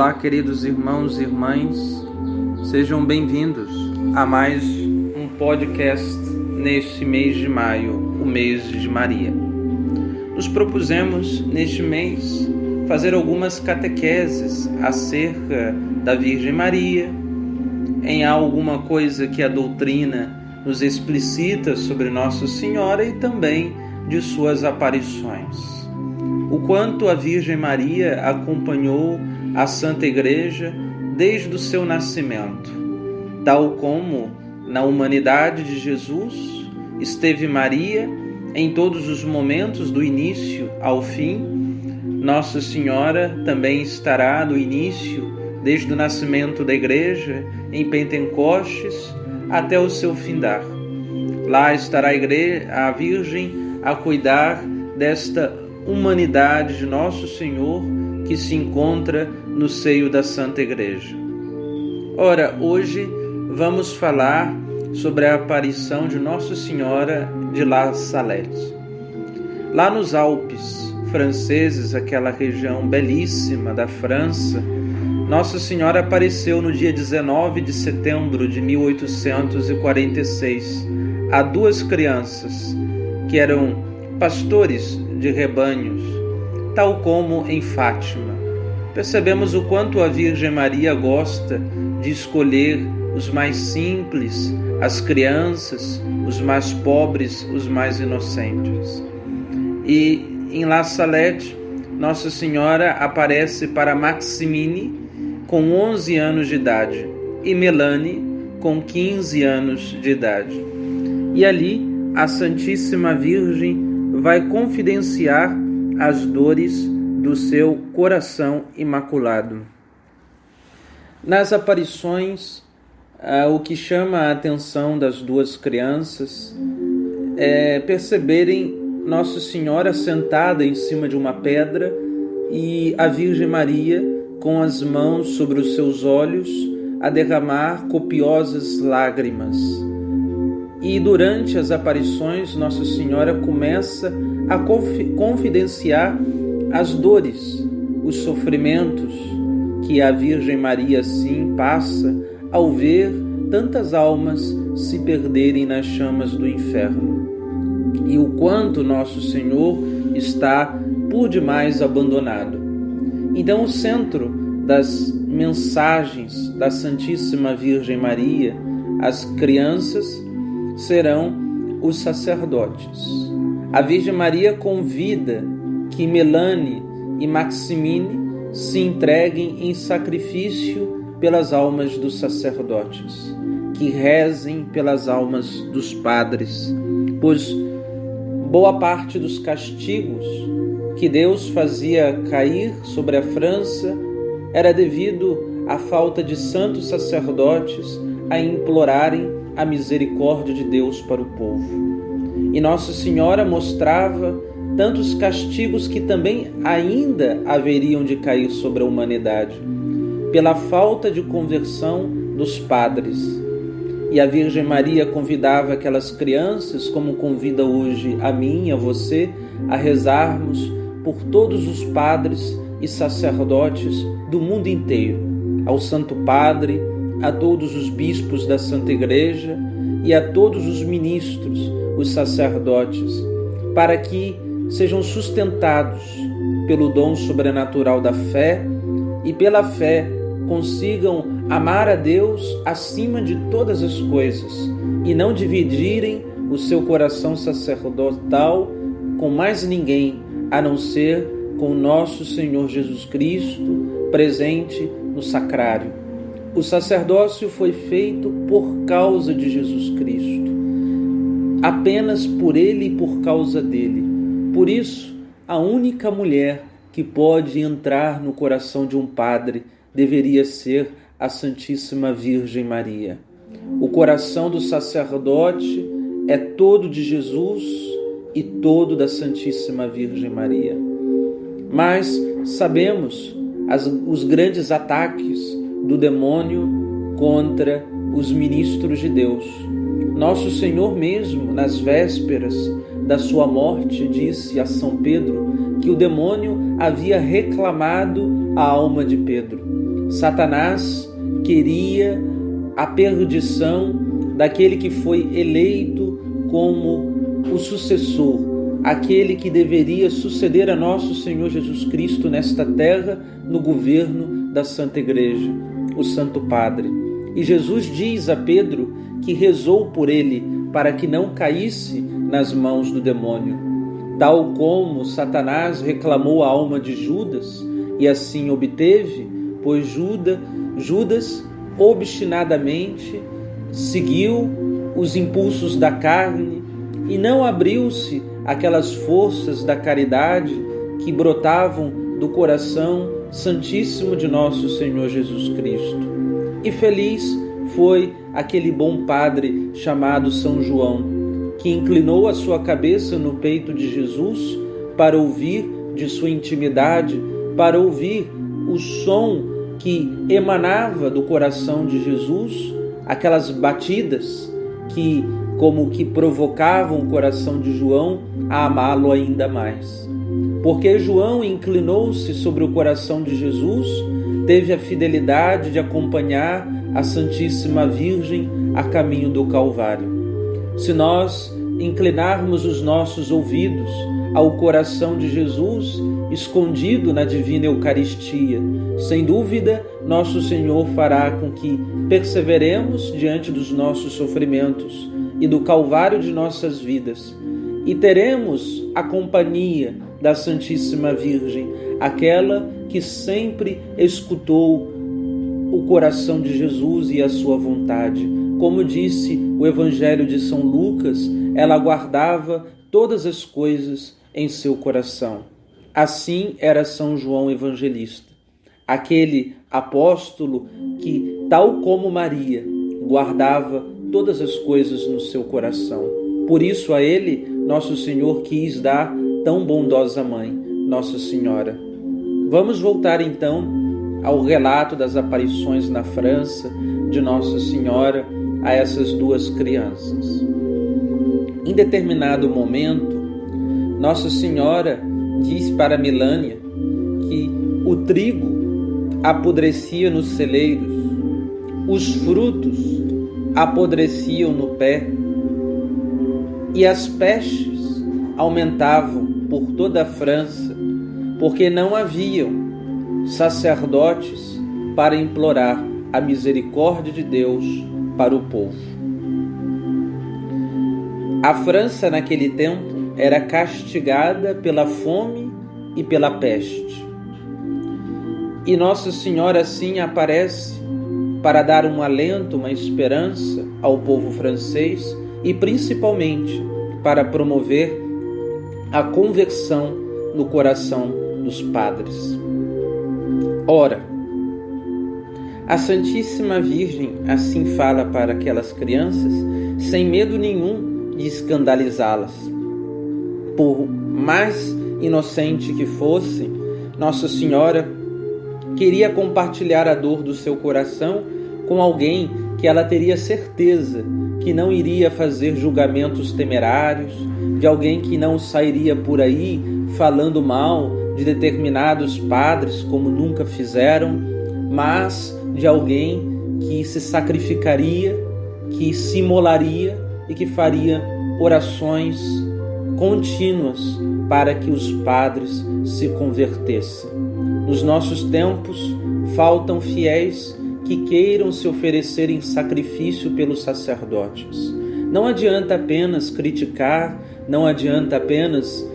Olá, queridos irmãos e irmãs, sejam bem-vindos a mais um podcast neste mês de maio, o mês de Maria. Nos propusemos, neste mês, fazer algumas catequeses acerca da Virgem Maria, em alguma coisa que a doutrina nos explicita sobre Nossa Senhora e também de suas aparições. O quanto a Virgem Maria acompanhou a Santa Igreja desde o seu nascimento, tal como na humanidade de Jesus esteve Maria em todos os momentos do início ao fim. Nossa Senhora também estará no início, desde o nascimento da Igreja, em Pentecostes, até o seu findar. Lá estará a Virgem a cuidar desta humanidade de Nosso Senhor que se encontra no seio da Santa Igreja. Ora, hoje vamos falar sobre a aparição de Nossa Senhora de La Salette. Lá nos Alpes franceses, aquela região belíssima da França, Nossa Senhora apareceu no dia 19 de setembro de 1846 a duas crianças que eram pastores de rebanhos, tal como em Fátima. Percebemos o quanto a Virgem Maria gosta de escolher os mais simples, as crianças, os mais pobres, os mais inocentes. E em La Salette, Nossa Senhora aparece para Maximine com 11 anos de idade e Melanie com 15 anos de idade. E ali a Santíssima Virgem vai confidenciar as dores do seu coração imaculado. Nas aparições, o que chama a atenção das duas crianças é perceberem Nossa Senhora sentada em cima de uma pedra e a Virgem Maria com as mãos sobre os seus olhos a derramar copiosas lágrimas. E durante as aparições, Nossa Senhora começa a confidenciar as dores, os sofrimentos que a Virgem Maria assim passa ao ver tantas almas se perderem nas chamas do inferno. E o quanto Nosso Senhor está por demais abandonado. Então, o centro das mensagens da Santíssima Virgem Maria, as crianças, serão os sacerdotes. A Virgem Maria convida que Melanie e Maximine se entreguem em sacrifício pelas almas dos sacerdotes, que rezem pelas almas dos padres, pois boa parte dos castigos que Deus fazia cair sobre a França era devido à falta de santos sacerdotes a implorarem a misericórdia de Deus para o povo. E Nossa Senhora mostrava tantos castigos que também ainda haveriam de cair sobre a humanidade, pela falta de conversão dos padres. E a Virgem Maria convidava aquelas crianças, como convida hoje a mim e a você, a rezarmos por todos os padres e sacerdotes do mundo inteiro, ao Santo Padre, a todos os bispos da Santa Igreja e a todos os ministros, os sacerdotes, para que sejam sustentados pelo dom sobrenatural da fé e pela fé consigam amar a Deus acima de todas as coisas e não dividirem o seu coração sacerdotal com mais ninguém a não ser com nosso Senhor Jesus Cristo presente no sacrário. O sacerdócio foi feito por causa de Jesus Cristo, apenas por Ele e por causa dele. Por isso, a única mulher que pode entrar no coração de um padre deveria ser a Santíssima Virgem Maria. O coração do sacerdote é todo de Jesus e todo da Santíssima Virgem Maria. Mas sabemos os grandes ataques do demônio contra os ministros de Deus. Nosso Senhor mesmo, nas vésperas da sua morte, disse a São Pedro que o demônio havia reclamado a alma de Pedro. Satanás queria a perdição daquele que foi eleito como o sucessor, aquele que deveria suceder a nosso Senhor Jesus Cristo nesta terra, no governo da Santa Igreja, o Santo Padre. E Jesus diz a Pedro que rezou por ele para que não caísse nas mãos do demônio. Tal como Satanás reclamou a alma de Judas, e assim obteve, pois Judas obstinadamente seguiu os impulsos da carne e não abriu-se àquelas forças da caridade que brotavam do coração santíssimo de nosso Senhor Jesus Cristo. E feliz foi aquele bom padre chamado São João, que inclinou a sua cabeça no peito de Jesus para ouvir de sua intimidade, para ouvir o som que emanava do coração de Jesus, aquelas batidas que como que provocavam o coração de João a amá-lo ainda mais. Porque João inclinou-se sobre o coração de Jesus, teve a fidelidade de acompanhar a Santíssima Virgem a caminho do Calvário. Se nós inclinarmos os nossos ouvidos ao coração de Jesus, escondido na divina Eucaristia, sem dúvida, nosso Senhor fará com que perseveremos diante dos nossos sofrimentos e do Calvário de nossas vidas, e teremos a companhia da Santíssima Virgem, aquela que sempre escutou o coração de Jesus e a sua vontade. Como disse o Evangelho de São Lucas, ela guardava todas as coisas em seu coração. Assim era São João Evangelista, aquele apóstolo que, tal como Maria, guardava todas as coisas no seu coração. Por isso a ele, nosso Senhor quis dar tão bondosa mãe, Nossa Senhora. Vamos voltar então ao relato das aparições na França de Nossa Senhora a essas duas crianças. Em determinado momento, Nossa Senhora diz para Milânia que o trigo apodrecia nos celeiros, os frutos apodreciam no pé e as pestes aumentavam por toda a França, porque não haviam sacerdotes para implorar a misericórdia de Deus para o povo. A França naquele tempo era castigada pela fome e pela peste. E Nossa Senhora assim aparece para dar um alento, uma esperança ao povo francês e principalmente para promover a conversão no coração dos padres. Ora, a Santíssima Virgem assim fala para aquelas crianças sem medo nenhum de escandalizá-las. Por mais inocente que fosse, Nossa Senhora queria compartilhar a dor do seu coração com alguém que ela teria certeza que não iria fazer julgamentos temerários, de alguém que não sairia por aí falando mal de determinados padres como nunca fizeram, mas de alguém que se sacrificaria, que se imolaria e que faria orações contínuas para que os padres se convertessem. Nos nossos tempos, faltam fiéis que queiram se oferecer em sacrifício pelos sacerdotes. Não adianta apenas criticar, não adianta apenas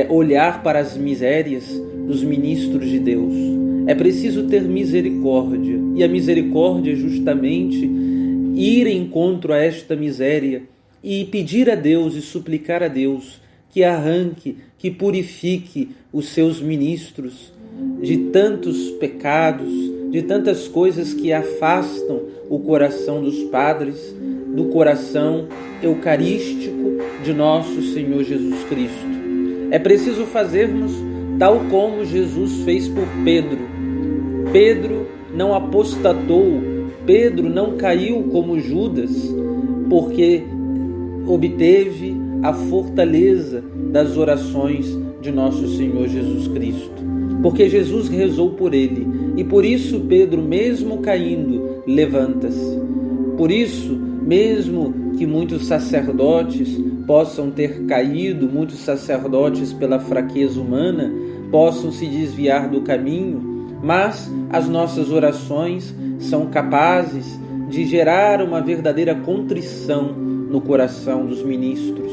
olhar para as misérias dos ministros de Deus. É preciso ter misericórdia, e a misericórdia é justamente ir em encontro a esta miséria e pedir a Deus e suplicar a Deus que arranque, que purifique os seus ministros de tantos pecados, de tantas coisas que afastam o coração dos padres do coração eucarístico de nosso Senhor Jesus Cristo. É preciso fazermos tal como Jesus fez por Pedro. Pedro não apostatou, Pedro não caiu como Judas, porque obteve a fortaleza das orações de nosso Senhor Jesus Cristo. Porque Jesus rezou por ele, e por isso Pedro, mesmo caindo, levanta-se. Por isso, mesmo que muitos sacerdotes possam ter caído, muitos sacerdotes pela fraqueza humana possam se desviar do caminho, mas as nossas orações são capazes de gerar uma verdadeira contrição no coração dos ministros,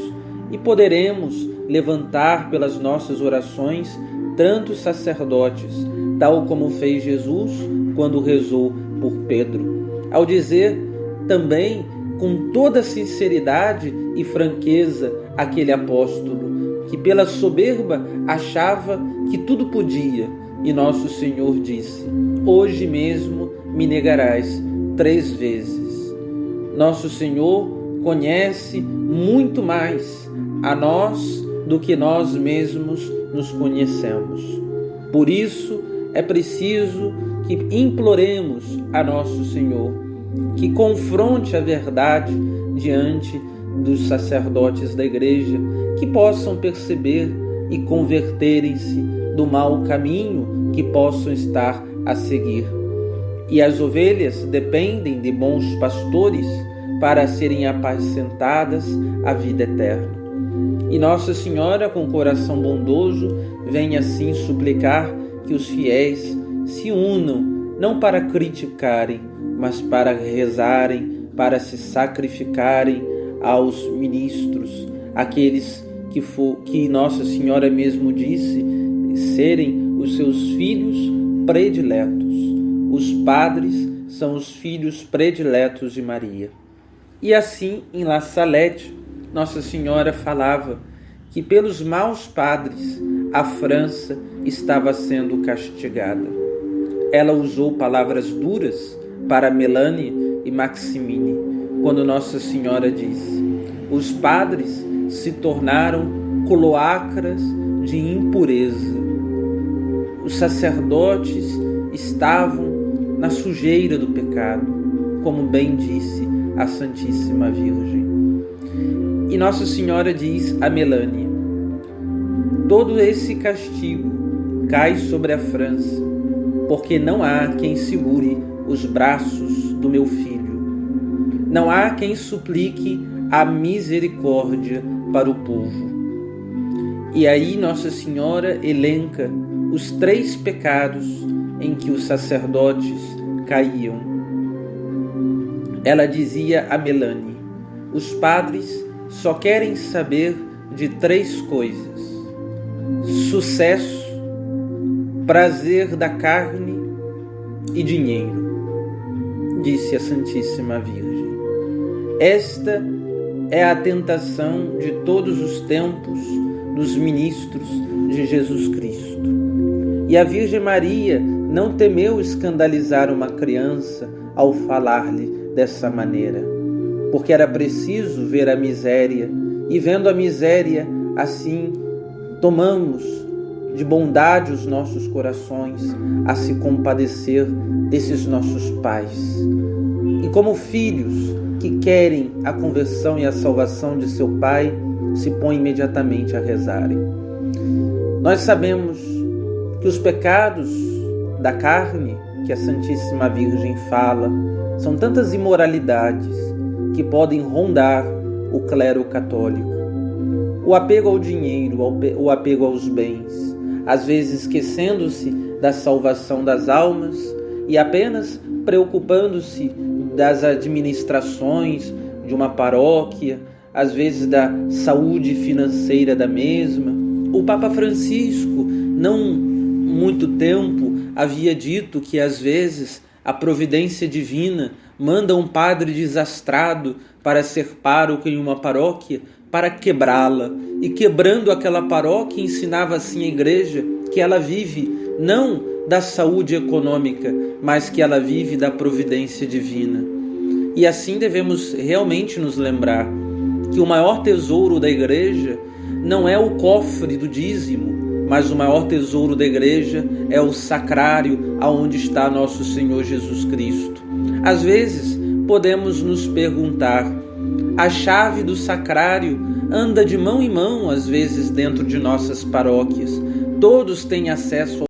e poderemos levantar pelas nossas orações tantos sacerdotes, tal como fez Jesus quando rezou por Pedro, ao dizer também com toda sinceridade e franqueza aquele apóstolo que pela soberba achava que tudo podia, e nosso Senhor disse: hoje mesmo me negarás 3 vezes. Nosso Senhor conhece muito mais a nós do que nós mesmos nos conhecemos. Por isso é preciso que imploremos a nosso Senhor que confronte a verdade diante dos sacerdotes da igreja, que possam perceber e converterem-se do mau caminho que possam estar a seguir. E as ovelhas dependem de bons pastores para serem apacentadas à vida eterna. E Nossa Senhora, com coração bondoso, vem assim suplicar que os fiéis se unam, não para criticarem, mas para rezarem, para se sacrificarem aos ministros, aqueles que Nossa Senhora mesmo disse serem os seus filhos prediletos. Os padres são os filhos prediletos de Maria. E assim, em La Salette, Nossa Senhora falava que pelos maus padres a França estava sendo castigada. Ela usou palavras duras para Melanie e Maximine, quando Nossa Senhora disse: os padres se tornaram cloacas de impureza. Os sacerdotes estavam na sujeira do pecado, como bem disse a Santíssima Virgem. E Nossa Senhora diz a Melanie: todo esse castigo cai sobre a França, porque não há quem segure os braços do meu filho. Não há quem suplique a misericórdia para o povo. E aí Nossa Senhora elenca os 3 pecados em que os sacerdotes caíam. Ela dizia a Melanie: os padres só querem saber de 3 coisas: sucesso, prazer da carne e dinheiro. Disse a Santíssima Virgem. Esta é a tentação de todos os tempos dos ministros de Jesus Cristo. E a Virgem Maria não temeu escandalizar uma criança ao falar-lhe dessa maneira, porque era preciso ver a miséria, e vendo a miséria, assim, tomamos de bondade os nossos corações a se compadecer desses nossos pais. E como filhos que querem a conversão e a salvação de seu pai, se põem imediatamente a rezarem. Nós sabemos que os pecados da carne, que a Santíssima Virgem fala, são tantas imoralidades que podem rondar o clero católico. O apego ao dinheiro, o apego aos bens, às vezes esquecendo-se da salvação das almas e apenas preocupando-se das administrações de uma paróquia, às vezes da saúde financeira da mesma. O Papa Francisco, não muito tempo, havia dito que às vezes a providência divina manda um padre desastrado para ser pároco em uma paróquia para quebrá-la, e quebrando aquela paróquia ensinava assim a igreja que ela vive não da saúde econômica, mas que ela vive da providência divina. E assim devemos realmente nos lembrar que o maior tesouro da igreja não é o cofre do dízimo, mas o maior tesouro da igreja é o sacrário aonde está nosso Senhor Jesus Cristo. Às vezes podemos nos perguntar: a chave do sacrário anda de mão em mão, às vezes, dentro de nossas paróquias. Todos têm acesso